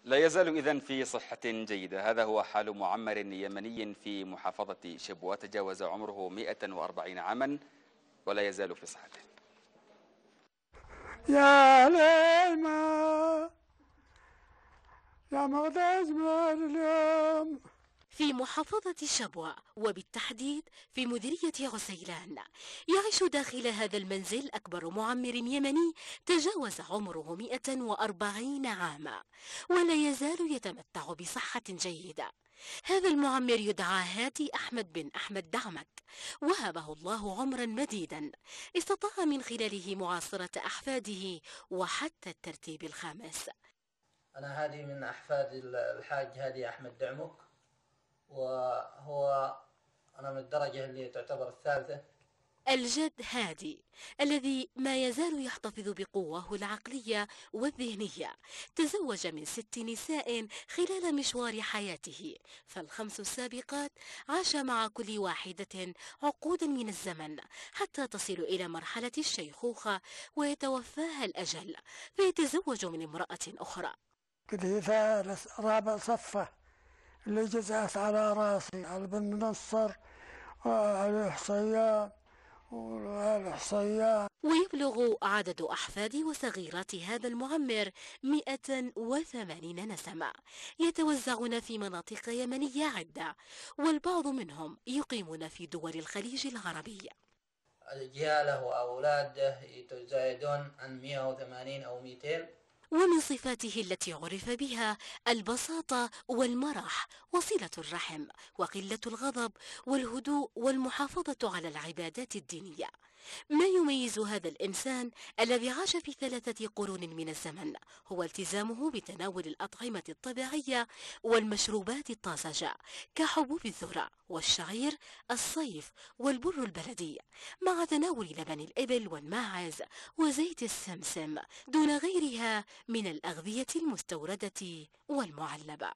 لا يزال إذن في صحة جيدة. هذا هو حال معمر يمني في محافظة شبوة تجاوز عمره 140 عاما ولا يزال في صحته. يا ليلى يا مغداز من اليوم. في محافظة شبوة وبالتحديد في مديرية عسيلان يعيش داخل هذا المنزل أكبر معمر يمني تجاوز عمره 140 عاما ولا يزال يتمتع بصحة جيدة. هذا المعمر يدعى هادي أحمد بن أحمد دعمك، وهبه الله عمرا مديدا استطاع من خلاله معاصرة أحفاده وحتى الترتيب الخامس. أنا هادي من أحفاد الحاج هادي أحمد دعمك، وهو أنا من الدرجة اللي تعتبر الثالثة. الجد هادي الذي ما يزال يحتفظ بقواه العقلية والذهنية تزوج من 6 نساء خلال مشوار حياته، فالخمس السابقات عاش مع كل واحدة عقودا من الزمن حتى تصل إلى مرحلة الشيخوخة ويتوفاها الأجل فيتزوج من امرأة أخرى. كده ثالث رابع صفة اللي جزعت على راسي على بن نصر وعلي حصيان وعلي حصيان. ويبلغ عدد أحفاد وصغيرات هذا المعمر 180 نسمة يتوزعون في مناطق يمنية عدة، والبعض منهم يقيمون في دول الخليج العربي. أجياله وأولاده يتزايدون عن 180 أو 200. ومن صفاته التي عرف بها البساطة والمرح وصلة الرحم وقلة الغضب والهدوء والمحافظة على العبادات الدينية. ما يميز هذا الإنسان الذي عاش في 3 قرون من الزمن هو التزامه بتناول الأطعمة الطبيعية والمشروبات الطازجة كحبوب الذرة والشعير الصيف والبر البلدي، مع تناول لبن الإبل والماعز وزيت السمسم دون غيرها من الأغذية المستوردة والمعلبة.